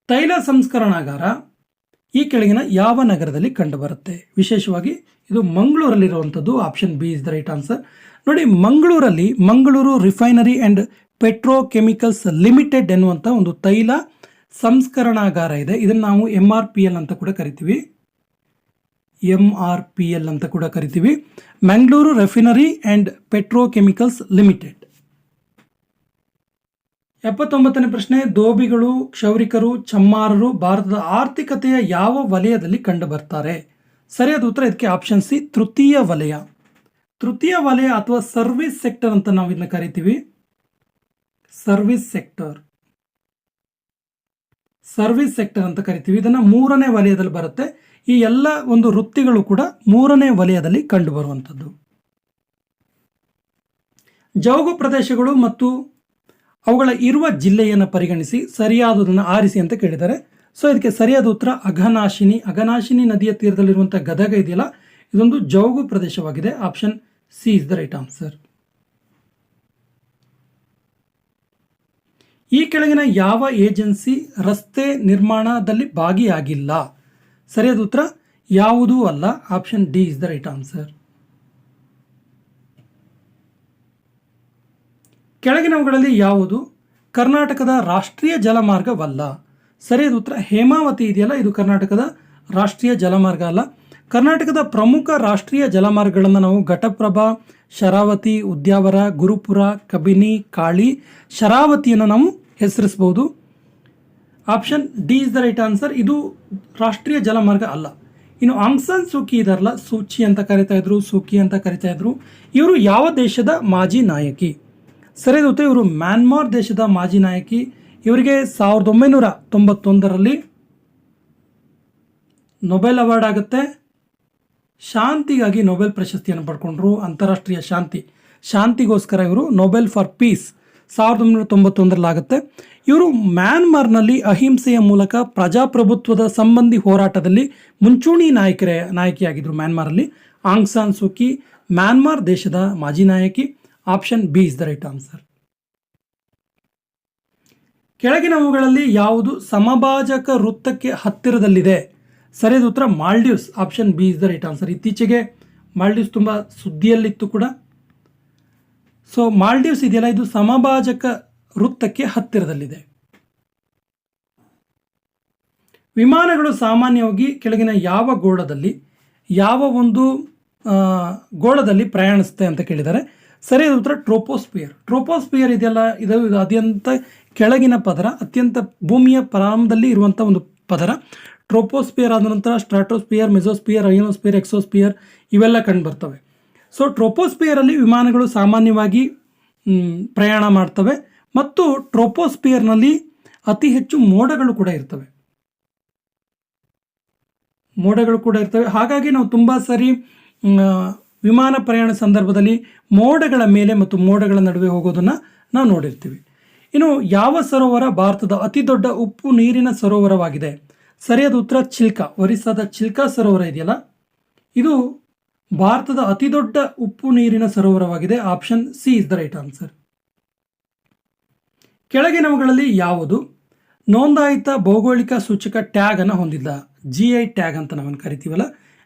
ತೈಲ ಸಂಸ್ಕರಣಾಗಾರ ಈ ಕೆಳಗಿನ ಯಾವ ನಗರದಲ್ಲಿ ಕಂಡುಬರುತ್ತೆ? ವಿಶೇಷವಾಗಿ ಇದು ಮಂಗಳೂರಲ್ಲಿರುವಂಥದ್ದು. Option B is the right answer. ನೋಡಿ, Mangaluru refinery and petrochemicals limited ಎನ್ನುವಂಥ ಒಂದು ತೈಲ ಸಂಸ್ಕರಣಾಗಾರ ಇದೆ. ಇದನ್ನು ನಾವು MRPL ಅಂತ ಕೂಡ ಕರಿತೀವಿ. Mangaluru refinery and petrochemicals limited. 79ನೇ ಪ್ರಶ್ನೆ. ಧೋಬಿಗಳು, ಕ್ಷೌರಿಕರು, ಚಮ್ಮಾರರು ಭಾರತದ ಆರ್ಥಿಕತೆಯ ಯಾವ ವಲಯದಲ್ಲಿ ಕಂಡುಬರ್ತಾರೆ? ಸರಿಯಾದ ಉತ್ತರ ಇದಕ್ಕೆ ಆಪ್ಷನ್ ಸಿ, ತೃತೀಯ ವಲಯ. ತೃತೀಯ ವಲಯ ಅಥವಾ ಸರ್ವಿಸ್ ಸೆಕ್ಟರ್ ಅಂತ ನಾವು ಇದನ್ನ ಕರಿತೀವಿ. ಸರ್ವಿಸ್ ಸೆಕ್ಟರ್ ಅಂತ ಕರಿತೀವಿ. ಇದನ್ನು 3ನೇ ವಲಯದಲ್ಲಿ ಬರುತ್ತೆ. ಈ ಎಲ್ಲ ಒಂದು ವೃತ್ತಿಗಳು ಕೂಡ 3ನೇ ವಲಯದಲ್ಲಿ ಕಂಡುಬರುವಂಥದ್ದು. ಜೌಗು ಪ್ರದೇಶಗಳು ಮತ್ತು ಅವುಗಳ ಇರುವ ಜಿಲ್ಲೆಯನ್ನು ಪರಿಗಣಿಸಿ ಸರಿಯಾದುದನ್ನು ಆರಿಸಿ ಅಂತ ಕೇಳಿದ್ದಾರೆ. ಸೊ ಇದಕ್ಕೆ ಸರಿಯಾದ ಉತ್ತರ ಅಘನಾಶಿನಿ. ಅಘನಾಶಿನಿ ನದಿಯ ತೀರದಲ್ಲಿರುವಂಥ ಗದಗ ಇದೆಯಲ್ಲ, ಇದೊಂದು ಜೌಗು ಪ್ರದೇಶವಾಗಿದೆ. Option C is the right answer. ಈ ಕೆಳಗಿನ ಯಾವ ಏಜೆನ್ಸಿ ರಸ್ತೆ ನಿರ್ಮಾಣದಲ್ಲಿ ಭಾಗಿಯಾಗಿಲ್ಲ? ಸರಿಯಾದ ಉತ್ತರ ಯಾವುದೂ ಅಲ್ಲ. Option D is the right answer. ಕೆಳಗಿನವುಗಳಲ್ಲಿ ಯಾವುದು ಕರ್ನಾಟಕದ ರಾಷ್ಟ್ರೀಯ ಜಲಮಾರ್ಗವಲ್ಲ? ಸರಿಯಾದ ಉತ್ತರ ಹೇಮಾವತಿ ಇದೆಯಲ್ಲ, ಇದು ಕರ್ನಾಟಕದ ರಾಷ್ಟ್ರೀಯ ಜಲಮಾರ್ಗ ಅಲ್ಲ. ಕರ್ನಾಟಕದ ಪ್ರಮುಖ ರಾಷ್ಟ್ರೀಯ ಜಲಮಾರ್ಗಗಳನ್ನು ನಾವು ಘಟಪ್ರಭಾ, ಶರಾವತಿ, ಉದ್ಯಾವರ, ಗುರುಪುರ, ಕಬಿನಿ, ಕಾಳಿ, ಶರಾವತಿಯನ್ನು ನಾವು ಹೆಸರಿಸಬಹುದು. Option D is the right answer. ಇದು ರಾಷ್ಟ್ರೀಯ ಜಲಮಾರ್ಗ ಅಲ್ಲ. ಇನ್ನು ಆಂಗ್ ಸಾನ್ ಸೂಕಿ ಇದಾರಲ್ಲ, ಸೂಚಿ ಅಂತ ಕರಿತಾ ಇದ್ರು, ಸೂಕಿ ಅಂತ ಕರಿತಾ ಇದ್ರು, ಇವರು ಯಾವ ದೇಶದ ಮಾಜಿ ನಾಯಕಿ? ಸರಿಯಾದ ಉತ್ತರ ಇವರು ಮ್ಯಾನ್ಮಾರ್ ದೇಶದ ಮಾಜಿ ನಾಯಕಿ. ಇವರಿಗೆ 1991ರಲ್ಲಿ ನೊಬೆಲ್ ಅವಾರ್ಡ್ ಆಗುತ್ತೆ. ಶಾಂತಿಗಾಗಿ ನೊಬೆಲ್ ಪ್ರಶಸ್ತಿಯನ್ನು ಪಡ್ಕೊಂಡ್ರು. ಅಂತಾರಾಷ್ಟ್ರೀಯ ಶಾಂತಿಗೋಸ್ಕರ ಇವರು ನೊಬೆಲ್ ಫಾರ್ ಪೀಸ್ 1991ರಲ್ಲಿ ಆಗುತ್ತೆ. ಇವರು ಮ್ಯಾನ್ಮಾರ್ನಲ್ಲಿ ಅಹಿಂಸೆಯ ಮೂಲಕ ಪ್ರಜಾಪ್ರಭುತ್ವದ ಸಂಬಂಧಿ ಹೋರಾಟದಲ್ಲಿ ಮುಂಚೂಣಿ ನಾಯಕಿಯಾಗಿದ್ದರು ಮ್ಯಾನ್ಮಾರಲ್ಲಿ. ಆಂಗ್ ಸಾನ್ ಸೂಕಿ ಮ್ಯಾನ್ಮಾರ್ ದೇಶದ ಮಾಜಿ ನಾಯಕಿ. Option B is the right answer. ಕೆಳಗಿನವುಗಳಲ್ಲಿ ಯಾವುದು ಸಮಭಾಜಕ ವೃತ್ತಕ್ಕೆ ಹತ್ತಿರದಲ್ಲಿದೆ? ಸರಿಯಾದ ಉತ್ತರ Maldives. Option B is the right answer. ಇತ್ತೀಚೆಗೆ ಮಾಲ್ಡೀವ್ಸ್ ತುಂಬ ಸುದ್ದಿಯಲ್ಲಿತ್ತು ಕೂಡ. ಸೊ ಮಾಲ್ಡೀವ್ಸ್ ಇದೆಯಲ್ಲ, ಇದು ಸಮಭಾಜಕ ವೃತ್ತಕ್ಕೆ ಹತ್ತಿರದಲ್ಲಿದೆ. ವಿಮಾನಗಳು ಸಾಮಾನ್ಯವಾಗಿ ಕೆಳಗಿನ ಯಾವ ಗೋಳದಲ್ಲಿ ಪ್ರಯಾಣಿಸುತ್ತೆ ಅಂತ ಕೇಳಿದ್ದಾರೆ. ಸರಿಯಾದ ಉತ್ತರ ಟ್ರೋಪೋಸ್ಪಿಯರ್. ಟ್ರೋಪೋಸ್ಪಿಯರ್ ಇದೆಯಲ್ಲ, ಇದು ಅತ್ಯಂತ ಕೆಳಗಿನ ಪದರ, ಅತ್ಯಂತ ಭೂಮಿಯ ಪ್ರಾರಂಭದಲ್ಲಿ ಇರುವಂಥ ಒಂದು ಪದರ. ಟ್ರೋಪೋಸ್ಪಿಯರ್ ಆದ ನಂತರ ಸ್ಟ್ರಾಟೋಸ್ಪಿಯರ್, ಮೆಸೋಸ್ಪಿಯರ್, ಅಯೋನೋಸ್ಪಿಯರ್, ಎಕ್ಸೋಸ್ಪಿಯರ್ ಇವೆಲ್ಲ ಕಂಡು ಬರ್ತವೆ. ಸೊ ಟ್ರೋಪೋಸ್ಪಿಯರಲ್ಲಿ ವಿಮಾನಗಳು ಸಾಮಾನ್ಯವಾಗಿ ಪ್ರಯಾಣ ಮಾಡ್ತವೆ ಮತ್ತು ಟ್ರೋಪೋಸ್ಪಿಯರ್ನಲ್ಲಿ ಅತಿ ಹೆಚ್ಚು ಮೋಡಗಳು ಕೂಡ ಇರ್ತವೆ. ಹಾಗಾಗಿ ನಾವು ತುಂಬ ಸರಿ ವಿಮಾನ ಪ್ರಯಾಣ ಸಂದರ್ಭದಲ್ಲಿ ಮೋಡಗಳ ಮೇಲೆ ಮತ್ತು ಮೋಡಗಳ ನಡುವೆ ಹೋಗೋದನ್ನು ನಾವು ನೋಡಿರ್ತೀವಿ. ಇನ್ನು ಯಾವ ಸರೋವರ ಭಾರತದ ಅತಿ ದೊಡ್ಡ ಉಪ್ಪು ನೀರಿನ ಸರೋವರವಾಗಿದೆ? ಸರಿಯಾದ ಉತ್ತರ ಚಿಲ್ಕಾ. ಒರಿಸ್ಸಾದ ಚಿಲ್ಕಾ ಸರೋವರ ಇದೆಯಲ್ಲ, ಇದು ಭಾರತದ ಅತಿ ದೊಡ್ಡ ಉಪ್ಪು ನೀರಿನ ಸರೋವರವಾಗಿದೆ. Option C is the right answer. ಕೆಳಗಿನವುಗಳಲ್ಲಿ ಯಾವುದು ನೋಂದಾಯಿತ ಭೌಗೋಳಿಕ ಸೂಚಕ ಟ್ಯಾಗ್ ಅನ್ನು ಹೊಂದಿಲ್ಲ? GI ಟ್ಯಾಗ್ ಅಂತ ನಾವೇನು ಕರಿತೀವಲ್ಲ,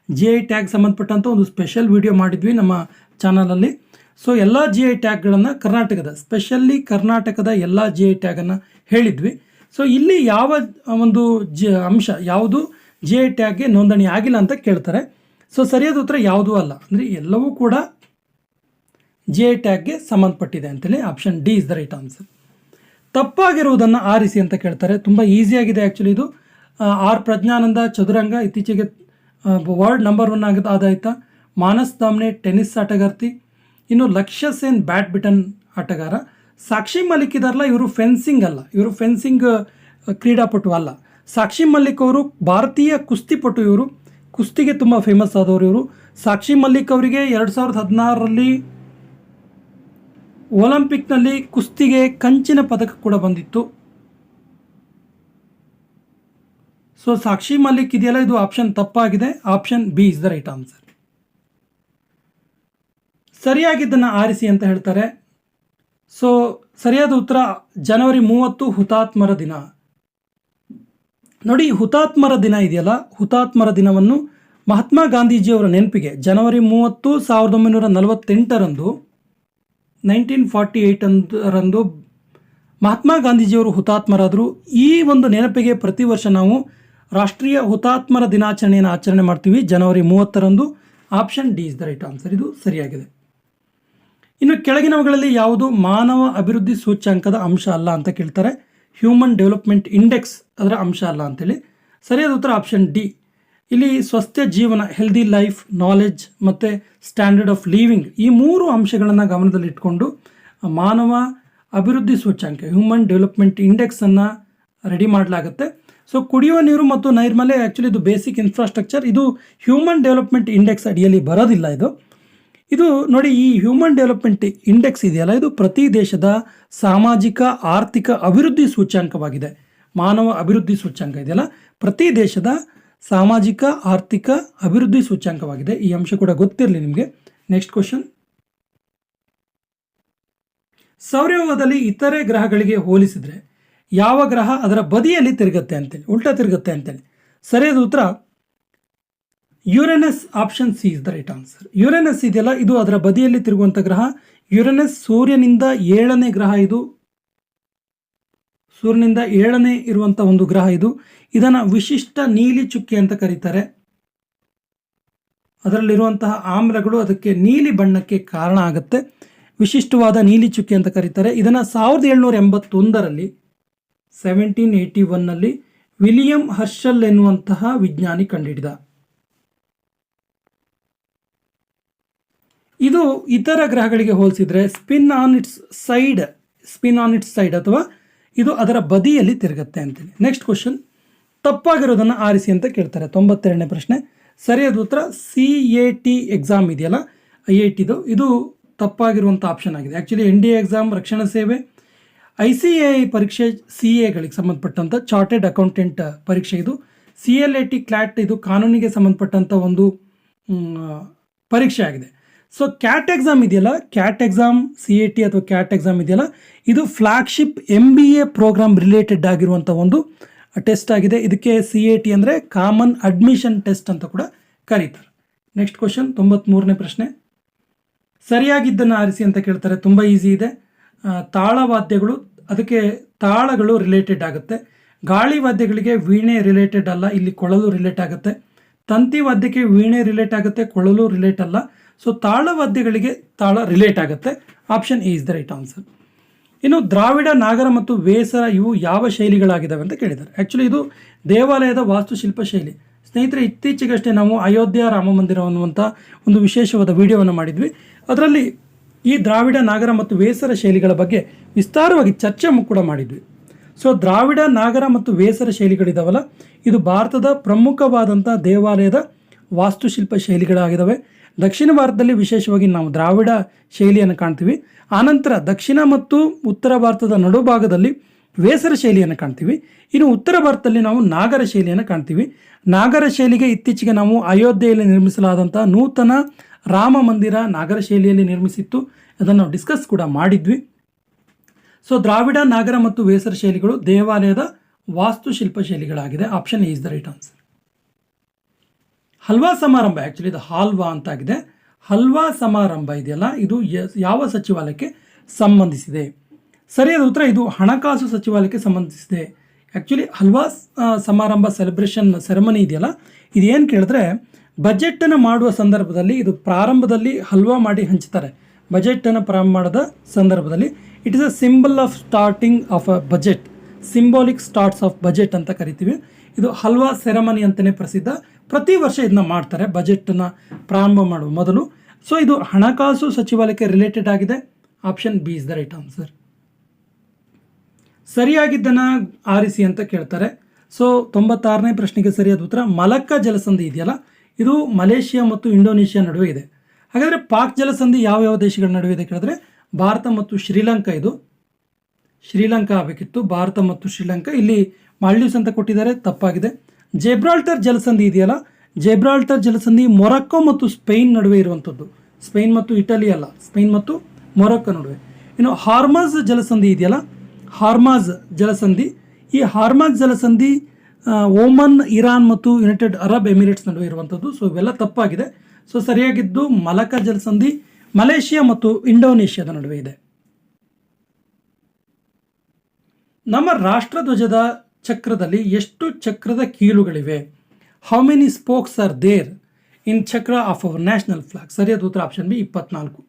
GI ಟ್ಯಾಗ್ ಸಂಬಂಧಪಟ್ಟಂಥ ಒಂದು ಸ್ಪೆಷಲ್ ವಿಡಿಯೋ ಮಾಡಿದ್ವಿ ನಮ್ಮ ಚಾನಲಲ್ಲಿ. ಸೊ ಎಲ್ಲ GI ಟ್ಯಾಗ್ಗಳನ್ನು ಸ್ಪೆಷಲಿ ಕರ್ನಾಟಕದ ಎಲ್ಲ GI ಟ್ಯಾಗನ್ನು ಹೇಳಿದ್ವಿ. ಸೊ ಇಲ್ಲಿ ಯಾವ ಒಂದು ಅಂಶ ಯಾವುದು GI ಟ್ಯಾಗ್ಗೆ ನೋಂದಣಿ ಆಗಿಲ್ಲ ಅಂತ ಕೇಳ್ತಾರೆ. ಸೊ ಸರಿಯಾದ ಉತ್ತರ ಯಾವುದೂ ಅಲ್ಲ, ಅಂದರೆ ಎಲ್ಲವೂ ಕೂಡ GI ಟ್ಯಾಗ್ಗೆ ಸಂಬಂಧಪಟ್ಟಿದೆ ಅಂತೇಳಿ. Option D is the right answer. ತಪ್ಪಾಗಿರುವುದನ್ನು ಆರಿಸಿ ಅಂತ ಕೇಳ್ತಾರೆ. ತುಂಬ ಈಸಿಯಾಗಿದೆ ಆ್ಯಕ್ಚುಲಿ ಇದು. ಆರ್ ಪ್ರಜ್ಞಾನಂದ ಚದುರಂಗ ಇತ್ತೀಚೆಗೆ ವರ್ಲ್ಡ್ ನಂಬರ್ 1 ಆದಾಯ್ತಾ. ಮಾನಸ್ ದಾಮ್ನೆ ಟೆನ್ನಿಸ್ ಆಟಗಾರ್ತಿ. ಇನ್ನು ಲಕ್ಷ್ಯ ಸೇನ್ ಬ್ಯಾಡ್ಮಿಂಟನ್ ಆಟಗಾರ. ಸಾಕ್ಷಿ ಮಲಿಕ್ ಇದಾರಲ್ಲ, ಇವರು ಫೆನ್ಸಿಂಗ್ ಕ್ರೀಡಾಪಟು ಅಲ್ಲ. ಸಾಕ್ಷಿ ಮಲ್ಲಿಕ್ ಅವರು ಭಾರತೀಯ ಕುಸ್ತಿಪಟು. ಇವರು ಕುಸ್ತಿಗೆ ತುಂಬ ಫೇಮಸ್ ಆದವರು ಇವರು. ಸಾಕ್ಷಿ ಮಲ್ಲಿಕ್ ಅವರಿಗೆ 2016ರಲ್ಲಿ ಒಲಿಂಪಿಕ್ನಲ್ಲಿ ಕುಸ್ತಿಗೆ ಕಂಚಿನ ಪದಕ ಕೂಡ ಬಂದಿತ್ತು. ಸೊ ಸಾಕ್ಷಿ ಮಲ್ಲಿಕ್ ಇದೆಯಲ್ಲ, ಇದು ಆಪ್ಷನ್ ತಪ್ಪಾಗಿದೆ. Option B is the right answer. ಸರಿಯಾಗಿದ್ದನ್ನು ಆರಿಸಿ ಅಂತ ಹೇಳ್ತಾರೆ. ಸೊ ಸರಿಯಾದ ಉತ್ತರ ಜನವರಿ 30 ಹುತಾತ್ಮರ ದಿನ. ನೋಡಿ, ಹುತಾತ್ಮರ ದಿನ ಇದೆಯಲ್ಲ, ಹುತಾತ್ಮರ ದಿನವನ್ನು ಮಹಾತ್ಮ ಗಾಂಧೀಜಿಯವರ ನೆನಪಿಗೆ ಜನವರಿ 30, 1948ರಂದು 1948ರಂದು ಮಹಾತ್ಮ ಗಾಂಧೀಜಿಯವರು ಹುತಾತ್ಮರಾದರು. ಈ ಒಂದು ನೆನಪಿಗೆ ಪ್ರತಿ ವರ್ಷ ನಾವು ರಾಷ್ಟ್ರೀಯ ಹುತಾತ್ಮರ ದಿನಾಚರಣೆಯನ್ನು ಆಚರಣೆ ಮಾಡ್ತೀವಿ ಜನವರಿ 30ರಂದು. Option D is the right answer. ಇದು ಸರಿಯಾಗಿದೆ. ಇನ್ನು ಕೆಳಗಿನವುಗಳಲ್ಲಿ ಯಾವುದು ಮಾನವ ಅಭಿವೃದ್ಧಿ ಸೂಚ್ಯಂಕದ ಅಂಶ ಅಲ್ಲ ಅಂತ ಕೇಳ್ತಾರೆ. ಹ್ಯೂಮನ್ ಡೆವಲಪ್ಮೆಂಟ್ ಇಂಡೆಕ್ಸ್ ಅದರ ಅಂಶ ಅಲ್ಲ ಅಂತೇಳಿ. ಸರಿಯಾದ ಉತ್ತರ ಆಪ್ಷನ್ ಡಿ. ಇಲ್ಲಿ ಸ್ವಸ್ಥ ಜೀವನ, ಹೆಲ್ದಿ ಲೈಫ್, ನಾಲೆಡ್ಜ್ ಮತ್ತು ಸ್ಟ್ಯಾಂಡರ್ಡ್ ಆಫ್ ಲಿವಿಂಗ್, ಈ 3 ಅಂಶಗಳನ್ನು ಗಮನದಲ್ಲಿಟ್ಕೊಂಡು ಮಾನವ ಅಭಿವೃದ್ಧಿ ಸೂಚ್ಯಂಕ ಹ್ಯೂಮನ್ ಡೆವಲಪ್ಮೆಂಟ್ ಇಂಡೆಕ್ಸನ್ನು ರೆಡಿ ಮಾಡಲಾಗುತ್ತೆ. ಸೊ ಕುಡಿಯುವ ನೀರು ಮತ್ತು ನೈರ್ಮಲ್ಯ, ಆ್ಯಕ್ಚುಲಿ ಇದು ಬೇಸಿಕ್ ಇನ್ಫ್ರಾಸ್ಟ್ರಕ್ಚರ್, ಇದು ಹ್ಯೂಮನ್ ಡೆವಲಪ್ಮೆಂಟ್ ಇಂಡೆಕ್ಸ್ ಅಡಿಯಲ್ಲಿ ಬರೋದಿಲ್ಲ. ಇದು ನೋಡಿ, ಈ ಹ್ಯೂಮನ್ ಡೆವಲಪ್ಮೆಂಟ್ ಇಂಡೆಕ್ಸ್ ಇದೆಯಲ್ಲ, ಇದು ಪ್ರತಿ ದೇಶದ ಸಾಮಾಜಿಕ ಆರ್ಥಿಕ ಅಭಿವೃದ್ಧಿ ಸೂಚ್ಯಂಕವಾಗಿದೆ. ಮಾನವ ಅಭಿವೃದ್ಧಿ ಸೂಚ್ಯಂಕ ಇದೆಯಲ್ಲ, ಪ್ರತಿ ದೇಶದ ಸಾಮಾಜಿಕ ಆರ್ಥಿಕ ಅಭಿವೃದ್ಧಿ ಸೂಚ್ಯಂಕವಾಗಿದೆ. ಈ ಅಂಶ ಕೂಡ ಗೊತ್ತಿರಲಿ ನಿಮಗೆ. ನೆಕ್ಸ್ಟ್ ಕ್ವಶನ್, ಸೌರವ್ಯೂಹದಲ್ಲಿ ಇತರೆ ಗ್ರಹಗಳಿಗೆ ಹೋಲಿಸಿದರೆ ಯಾವ ಗ್ರಹ ಅದರ ಬದಿಯಲ್ಲಿ ತಿರುಗುತ್ತೆ ಅಂತೇಳಿ, ಉಲ್ಟಾ ತಿರುಗುತ್ತೆ ಅಂತೇಳಿ? ಸರಿಯಾದ ಉತ್ತರ Uranus. Option C is the right answer. Uranus ಇದೆಯಲ್ಲ, ಇದು ಅದರ ಬದಿಯಲ್ಲಿ ತಿರುಗುವಂಥ ಗ್ರಹ. ಯುರೇನಸ್ ಸೂರ್ಯನಿಂದ 7ನೇ ಗ್ರಹ. ಇದು ಸೂರ್ಯನಿಂದ 7ನೇ ಇರುವಂಥ ಒಂದು ಗ್ರಹ. ಇದನ್ನು ವಿಶಿಷ್ಟ ನೀಲಿ ಚುಕ್ಕೆ ಅಂತ ಕರೀತಾರೆ. ಅದರಲ್ಲಿರುವಂತಹ ಆಮ್ಲಗಳು ಅದಕ್ಕೆ ನೀಲಿ ಬಣ್ಣಕ್ಕೆ ಕಾರಣ ಆಗುತ್ತೆ. ವಿಶಿಷ್ಟವಾದ ನೀಲಿ ಚುಕ್ಕೆ ಅಂತ ಕರೀತಾರೆ. ಇದನ್ನು 1781ರಲ್ಲಿ 1781ನಲ್ಲಿ ವಿಲಿಯಂ ಹರ್ಷಲ್ ಎನ್ನುವಂತಹ ವಿಜ್ಞಾನಿ ಕಂಡುಹಿಡಿದ. ಇದು ಇತರ ಗ್ರಹಗಳಿಗೆ ಹೋಲಿಸಿದರೆ ಸ್ಪಿನ್ ಆನ್ ಇಟ್ಸ್ ಸೈಡ್ ಅಥವಾ ಇದು ಅದರ ಬದಿಯಲ್ಲಿ ತಿರುಗುತ್ತೆ ಅಂತೇಳಿ. ನೆಕ್ಸ್ಟ್ ಕ್ವಶನ್, ತಪ್ಪಾಗಿರೋದನ್ನು ಆರಿಸಿ ಅಂತ ಕೇಳ್ತಾರೆ. 92ನೇ ಪ್ರಶ್ನೆ. ಸರಿಯಾದ ಉತ್ತರ CAT ಎಕ್ಸಾಮ್ ಇದೆಯಲ್ಲ, IITದು, ಇದು ತಪ್ಪಾಗಿರುವಂಥ ಆಪ್ಷನ್ ಆಗಿದೆ. ಆ್ಯಕ್ಚುಲಿ NDA ಎಕ್ಸಾಮ್, ರಕ್ಷಣಾ ಸೇವೆ, ICAI ಪರೀಕ್ಷೆ, CA ಗಳಿಗೆ ಸಂಬಂಧಪಟ್ಟಂಥ ಚಾರ್ಟೆಡ್ ಅಕೌಂಟೆಂಟ್ ಪರೀಕ್ಷೆ. ಇದು CLAT CLAT, ಇದು ಕಾನೂನಿಗೆ ಸಂಬಂಧಪಟ್ಟಂಥ ಒಂದು ಪರೀಕ್ಷೆ ಆಗಿದೆ. ಸೊ ಕ್ಯಾಟ್ ಎಕ್ಸಾಮ್ ಇದೆಯಲ್ಲ, ಕ್ಯಾಟ್ ಎಕ್ಸಾಮ್, CAT ಅಥವಾ ಕ್ಯಾಟ್ ಎಕ್ಸಾಮ್ ಇದೆಯಲ್ಲ, ಇದು ಫ್ಲಾಗ್ಶಿಪ್ MBA ಪ್ರೋಗ್ರಾಮ್ ರಿಲೇಟೆಡ್ ಆಗಿರುವಂಥ ಒಂದು ಟೆಸ್ಟ್ ಆಗಿದೆ. ಇದಕ್ಕೆ CAT ಅಂದರೆ ಕಾಮನ್ ಅಡ್ಮಿಷನ್ ಟೆಸ್ಟ್ ಅಂತ ಕೂಡ ಕರೀತಾರೆ. ನೆಕ್ಸ್ಟ್ ಕ್ವಶನ್, 93ನೇ ಪ್ರಶ್ನೆ. ಸರಿಯಾಗಿದ್ದನ್ನು ಆರಿಸಿ ಅಂತ ಕೇಳ್ತಾರೆ. ತುಂಬ ಈಸಿ ಇದೆ. ತಾಳವಾದ್ಯಗಳು, ಅದಕ್ಕೆ ತಾಳಗಳು ರಿಲೇಟೆಡ್ ಆಗುತ್ತೆ. ಗಾಳಿ ವಾದ್ಯಗಳಿಗೆ ವೀಣೆ ರಿಲೇಟೆಡ್ ಅಲ್ಲ, ಇಲ್ಲಿ ಕೊಳಲು ರಿಲೇಟ್ ಆಗುತ್ತೆ. ತಂತಿ ವಾದ್ಯಕ್ಕೆ ವೀಣೆ ರಿಲೇಟ್ ಆಗುತ್ತೆ, ಕೊಳಲು ರಿಲೇಟ್ ಅಲ್ಲ. ಸೊ ತಾಳವಾದ್ಯಗಳಿಗೆ ತಾಳ ರಿಲೇಟ್ ಆಗುತ್ತೆ. Option A is the right answer. ಇನ್ನು ದ್ರಾವಿಡ, ನಾಗರ ಮತ್ತು ವೇಸರ ಇವು ಯಾವ ಶೈಲಿಗಳಾಗಿದ್ದಾವೆ ಅಂತ ಕೇಳಿದ್ದಾರೆ. ಆ್ಯಕ್ಚುಲಿ ಇದು ದೇವಾಲಯದ ವಾಸ್ತುಶಿಲ್ಪ ಶೈಲಿ. ಸ್ನೇಹಿತರೆ, ಇತ್ತೀಚೆಗಷ್ಟೇ ನಾವು ಅಯೋಧ್ಯ ರಾಮ ಮಂದಿರ ಅನ್ನುವಂಥ ಒಂದು ವಿಶೇಷವಾದ ವಿಡಿಯೋವನ್ನು ಮಾಡಿದ್ವಿ. ಅದರಲ್ಲಿ ಈ ದ್ರಾವಿಡ, ನಾಗರ ಮತ್ತು ವೇಸರ ಶೈಲಿಗಳ ಬಗ್ಗೆ ವಿಸ್ತಾರವಾಗಿ ಚರ್ಚೆ ಕೂಡ ಮಾಡಿದ್ವಿ. ಸೊ ದ್ರಾವಿಡ, ನಾಗರ ಮತ್ತು ವೇಸರ ಶೈಲಿಗಳಿದಾವಲ್ಲ, ಇದು ಭಾರತದ ಪ್ರಮುಖವಾದಂಥ ದೇವಾಲಯದ ವಾಸ್ತುಶಿಲ್ಪ ಶೈಲಿಗಳಾಗಿದ್ದಾವೆ. ದಕ್ಷಿಣ ಭಾರತದಲ್ಲಿ ವಿಶೇಷವಾಗಿ ನಾವು ದ್ರಾವಿಡ ಶೈಲಿಯನ್ನು ಕಾಣ್ತೀವಿ. ಆನಂತರ ದಕ್ಷಿಣ ಮತ್ತು ಉತ್ತರ ಭಾರತದ ನಡುಭಾಗದಲ್ಲಿ ವೇಸರ ಶೈಲಿಯನ್ನು ಕಾಣ್ತೀವಿ. ಇನ್ನು ಉತ್ತರ ಭಾರತದಲ್ಲಿ ನಾವು ನಾಗರ ಶೈಲಿಯನ್ನು ಕಾಣ್ತೀವಿ. ನಾಗರ ಶೈಲಿಗೆ ಇತ್ತೀಚೆಗೆ ನಾವು ಅಯೋಧ್ಯೆಯಲ್ಲಿ ನಿರ್ಮಿಸಲಾದಂಥ ನೂತನ ರಾಮ ಮಂದಿರ ನಾಗರ ಶೈಲಿಯಲ್ಲಿ ನಿರ್ಮಿಸಿತ್ತು. ಅದನ್ನು ನಾವು ಡಿಸ್ಕಸ್ ಕೂಡ ಮಾಡಿದ್ವಿ. ಸೊ ದ್ರಾವಿಡ, ನಾಗರ ಮತ್ತು ವೇಸರ ಶೈಲಿಗಳು ದೇವಾಲಯದ ವಾಸ್ತುಶಿಲ್ಪ ಶೈಲಿಗಳಾಗಿದೆ. Option A is the right answer. Halwa ಸಮಾರಂಭ, ಆ್ಯಕ್ಚುಲಿ ಇದು ಹಾಲ್ವಾ ಅಂತಾಗಿದೆ. ಹಲ್ವಾ ಸಮಾರಂಭ ಇದೆಯಲ್ಲ, ಇದು ಯಾವ ಸಚಿವಾಲಯಕ್ಕೆ ಸಂಬಂಧಿಸಿದೆ? ಸರಿಯಾದ ಉತ್ತರ ಇದು ಹಣಕಾಸು ಸಚಿವಾಲಯಕ್ಕೆ ಸಂಬಂಧಿಸಿದೆ. ಆ್ಯಕ್ಚುಲಿ ಹಲ್ವಾ ಸಮಾರಂಭ ಸೆರೆಮನಿ ಇದೆಯಲ್ಲ, ಇದು ಏನು ಕೇಳಿದ್ರೆ ಬಜೆಟನ್ನು ಮಾಡುವ ಸಂದರ್ಭದಲ್ಲಿ ಇದು ಪ್ರಾರಂಭದಲ್ಲಿ ಹಲ್ವಾ ಮಾಡಿ ಹಂಚ್ತಾರೆ. ಬಜೆಟನ್ನು ಪ್ರಾರಂಭ ಮಾಡಿದ ಸಂದರ್ಭದಲ್ಲಿ it is a symbol of starting of a budget, symbolic starts of budget ಅಂತ ಕರಿತೀವಿ. ಇದು ಹಲ್ವಾ ಸೆರೆಮನಿ ಅಂತಲೇ ಪ್ರಸಿದ್ಧ. ಪ್ರತಿ ವರ್ಷ ಇದನ್ನ ಮಾಡ್ತಾರೆ ಬಜೆಟನ್ನು ಪ್ರಾರಂಭ ಮಾಡುವ ಮೊದಲು. ಸೊ ಇದು ಹಣಕಾಸು ಸಚಿವಾಲಯಕ್ಕೆ ರಿಲೇಟೆಡ್ ಆಗಿದೆ. Option B is the right answer. ಸರಿಯಾಗಿದ್ದನ್ನು ಆರಿಸಿ ಅಂತ ಕೇಳ್ತಾರೆ. ಸೊ 96ನೇ ಪ್ರಶ್ನೆಗೆ ಸರಿಯಾದ ಉತ್ತರ ಮಲಕ್ಕಾ ಜಲಸಂಧಿ ಇದೆಯಲ್ಲ, ಇದು ಮಲೇಷಿಯಾ ಮತ್ತು ಇಂಡೋನೇಷಿಯಾ ನಡುವೆ ಇದೆ. ಹಾಗಾದರೆ ಪಾಕ್ ಜಲಸಂಧಿ ಯಾವ ದೇಶಗಳ ನಡುವೆ ಇದೆ ಕೇಳಿದ್ರೆ ಭಾರತ ಮತ್ತು ಶ್ರೀಲಂಕಾ. ಇದು ಶ್ರೀಲಂಕಾ ಆಗಬೇಕಿತ್ತು, ಭಾರತ ಮತ್ತು ಶ್ರೀಲಂಕಾ. ಇಲ್ಲಿ ಮಾಲ್ಡೀವ್ಸ್ ಅಂತ ಕೊಟ್ಟಿದ್ದಾರೆ, ತಪ್ಪಾಗಿದೆ. ಜೆಬ್ರಾಲ್ಟರ್ ಜಲಸಂಧಿ ಇದೆಯಲ್ಲ, ಜೆಬ್ರಾಲ್ಟರ್ ಜಲಸಂಧಿ ಮೊರಕ್ಕೋ ಮತ್ತು ಸ್ಪೇನ್ ನಡುವೆ ಇರುವಂಥದ್ದು. ಸ್ಪೇನ್ ಮತ್ತು ಇಟಲಿ ಅಲ್ಲ, ಸ್ಪೇನ್ ಮತ್ತು ಮೊರಕ್ಕೋ ನಡುವೆ. ಇನ್ನು ಹಾರ್ಮಜ್ ಜಲಸಂಧಿ ಇದೆಯಲ್ಲ, ಹಾರ್ಮಜ್ ಜಲಸಂಧಿ, ಈ ಹಾರ್ಮಜ್ ಜಲಸಂಧಿ ಓಮನ್, ಇರಾನ್ ಮತ್ತು ಯುನೈಟೆಡ್ ಅರಬ್ ಎಮಿರೇಟ್ಸ್ ನಡುವೆ ಇರುವಂಥದ್ದು. ಸೊ ಇವೆಲ್ಲ ತಪ್ಪಾಗಿದೆ. ಸೊ ಸರಿಯಾಗಿದ್ದು ಮಲಕ್ಕಾ ಜಲಸಂಧಿ ಮಲೇಷಿಯಾ ಮತ್ತು ಇಂಡೋನೇಷ್ಯಾದ ನಡುವೆ ಇದೆ. ನಮ್ಮ ರಾಷ್ಟ್ರಧ್ವಜದ ಚಕ್ರದಲ್ಲಿ ಎಷ್ಟು ಚಕ್ರದ ಕೀಲುಗಳಿವೆ? How many spokes are there in chakra of our national flag? ಸರಿಯಾದ ಉತ್ತರ ಆಪ್ಷನ್ ಬಿ 24.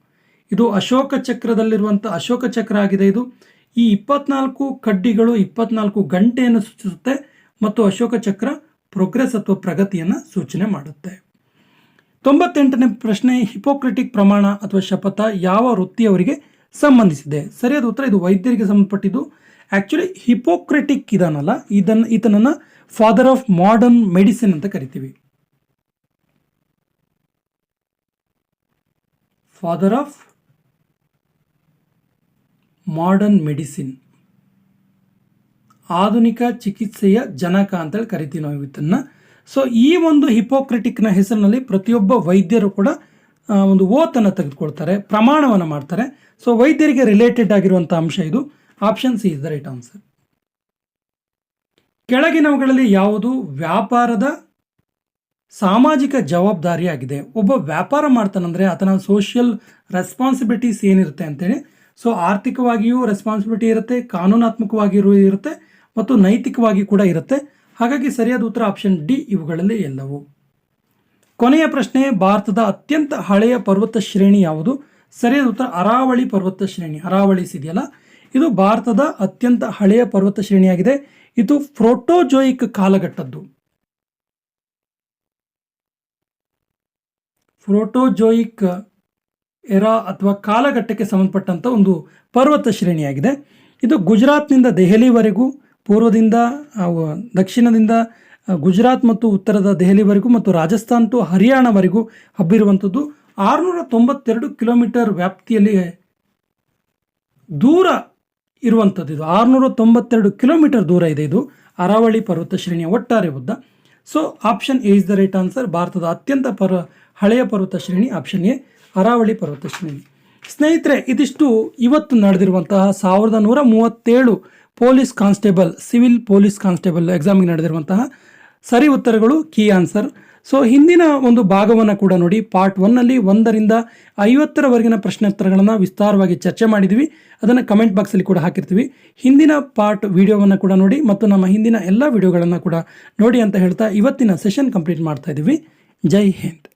ಇದು ಅಶೋಕ ಚಕ್ರದಲ್ಲಿರುವಂಥ ಅಶೋಕ ಚಕ್ರ ಆಗಿದೆ. ಇದು ಈ 24 ಕಡ್ಡಿಗಳು 24 ಗಂಟೆಯನ್ನು ಸೂಚಿಸುತ್ತೆ ಮತ್ತು ಅಶೋಕ ಚಕ್ರ ಪ್ರೋಗ್ರೆಸ್ ಅಥವಾ ಪ್ರಗತಿಯನ್ನು ಸೂಚನೆ ಮಾಡುತ್ತೆ. 98ನೇ ಪ್ರಶ್ನೆ, ಹಿಪೋಕ್ರೆಟಿಕ್ ಪ್ರಮಾಣ ಅಥವಾ ಶಪಥ ಯಾವ ವೃತ್ತಿಯವರಿಗೆ ಸಂಬಂಧಿಸಿದೆ? ಸರಿಯಾದ ಉತ್ತರ ಇದು ವೈದ್ಯರಿಗೆ ಸಂಬಂಧಪಟ್ಟಿದ್ದು. ಆ್ಯಕ್ಚುಲಿ ಹಿಪೋಕ್ರೆಟಿಕ್ ಇದಾನಲ್ಲ, ಈತನನ್ನು ಫಾದರ್ ಆಫ್ ಮಾಡರ್ನ್ ಮೆಡಿಸಿನ್ ಅಂತ ಕರಿತೀವಿ. Father of modern medicine. ಆಧುನಿಕ ಚಿಕಿತ್ಸೆಯ ಜನಕ ಅಂತೇಳಿ ಕರಿತೀವಿ ನಾವು ಇದನ್ನು. ಸೊ ಈ ಒಂದು ಹಿಪೋಕ್ರೆಟಿಕ್ನ ಹೆಸರಿನಲ್ಲಿ ಪ್ರತಿಯೊಬ್ಬ ವೈದ್ಯರು ಕೂಡ ಒಂದು ಓತನ್ನು ತೆಗೆದುಕೊಳ್ತಾರೆ, ಪ್ರಮಾಣವನ್ನು ಮಾಡ್ತಾರೆ. ಸೊ ವೈದ್ಯರಿಗೆ ರಿಲೇಟೆಡ್ ಆಗಿರುವಂಥ ಅಂಶ ಇದು. Option C is the right answer. ಕೆಳಗಿನವುಗಳಲ್ಲಿ ಯಾವುದು ವ್ಯಾಪಾರದ ಸಾಮಾಜಿಕ ಜವಾಬ್ದಾರಿಯಾಗಿದೆ? ಒಬ್ಬ ವ್ಯಾಪಾರ ಮಾಡ್ತಾನಂದರೆ ಆತನ ಸೋಷಿಯಲ್ ರೆಸ್ಪಾನ್ಸಿಬಿಲಿಟೀಸ್ ಏನಿರುತ್ತೆ ಅಂತೇಳಿ. ಸೊ ಆರ್ಥಿಕವಾಗಿಯೂ ರೆಸ್ಪಾನ್ಸಿಬಿಲಿಟಿ ಇರುತ್ತೆ, ಕಾನೂನಾತ್ಮಕವಾಗಿಯೂ ಇರುತ್ತೆ ಮತ್ತು ನೈತಿಕವಾಗಿ ಕೂಡ ಇರುತ್ತೆ. ಹಾಗಾಗಿ ಸರಿಯಾದ ಉತ್ತರ ಆಪ್ಷನ್ ಡಿ ಇವುಗಳಲ್ಲಿ ಎಲ್ಲವೂ. ಕೊನೆಯ ಪ್ರಶ್ನೆ, ಭಾರತದ ಅತ್ಯಂತ ಹಳೆಯ ಪರ್ವತ ಶ್ರೇಣಿ ಯಾವುದು? ಸರಿಯಾದ ಉತ್ತರ ಅರಾವಳಿ ಪರ್ವತ ಶ್ರೇಣಿ. ಅರಾವಳಿಸ್ ಇದೆಯಲ್ಲ, ಇದು ಭಾರತದ ಅತ್ಯಂತ ಹಳೆಯ ಪರ್ವತ ಶ್ರೇಣಿಯಾಗಿದೆ. ಇದು ಪ್ರೋಟೋಜೋಯಿಕ್ ಕಾಲಘಟ್ಟದ್ದು. ಪ್ರೋಟೋಜೋಯಿಕ್ ಎರಾ ಅಥವಾ ಕಾಲಘಟ್ಟಕ್ಕೆ ಸಂಬಂಧಪಟ್ಟಂಥ ಒಂದು ಪರ್ವತ ಶ್ರೇಣಿಯಾಗಿದೆ. ಇದು ಗುಜರಾತ್ನಿಂದ ದೆಹಲಿವರೆಗೂ, ಪೂರ್ವದಿಂದ ದಕ್ಷಿಣದಿಂದ ಗುಜರಾತ್ ಮತ್ತು ಉತ್ತರದ ದೆಹಲಿವರೆಗೂ ಮತ್ತು ರಾಜಸ್ಥಾನ್ ಟು ಹರಿಯಾಣವರೆಗೂ ಹಬ್ಬಿರುವಂಥದ್ದು. 692 ಕಿಲೋಮೀಟರ್ ವ್ಯಾಪ್ತಿಯಲ್ಲಿ ದೂರ ಇರುವಂಥದ್ದು. ಇದು 692 ಕಿಲೋಮೀಟರ್ ದೂರ ಇದೆ. ಇದು ಅರಾವಳಿ ಪರ್ವತ ಶ್ರೇಣಿಯ ಒಟ್ಟಾರೆ ಉದ್ದ. So option A is the right answer. ಭಾರತದ ಅತ್ಯಂತ ಹಳೆಯ ಪರ್ವತ ಶ್ರೇಣಿ ಆಪ್ಷನ್ ಎ, ಅರಾವಳಿ ಪರ್ವತ ಶ್ರೇಣಿ. ಸ್ನೇಹಿತರೆ, ಇದಿಷ್ಟು ಇವತ್ತು ನಡೆದಿರುವಂತಹ 1137 police constable, civil police constable ಎಕ್ಸಾಮಿಗೆ ನಡೆದಿರುವಂತಹ ಸರಿ ಉತ್ತರಗಳು, ಕೀ ಆನ್ಸರ್. ಸೊ ಹಿಂದಿನ ಒಂದು ಭಾಗವನ್ನು ಕೂಡ ನೋಡಿ. ಪಾರ್ಟ್ 1ನಲ್ಲಿ 1ರಿಂದ 50ರವರೆಗಿನ ಪ್ರಶ್ನೋತ್ತರಗಳನ್ನು ವಿಸ್ತಾರವಾಗಿ ಚರ್ಚೆ ಮಾಡಿದ್ವಿ. ಅದನ್ನು ಕಮೆಂಟ್ ಬಾಕ್ಸಲ್ಲಿ ಕೂಡ ಹಾಕಿರ್ತೀವಿ. ಹಿಂದಿನ ಪಾರ್ಟ್ ವಿಡಿಯೋವನ್ನು ಕೂಡ ನೋಡಿ ಮತ್ತು ನಮ್ಮ ಹಿಂದಿನ ಎಲ್ಲ ವಿಡಿಯೋಗಳನ್ನು ಕೂಡ ನೋಡಿ ಅಂತ ಹೇಳ್ತಾ ಇವತ್ತಿನ ಸೆಷನ್ ಕಂಪ್ಲೀಟ್ ಮಾಡ್ತಾ ಇದ್ದೀವಿ. ಜೈ ಹಿಂದ್.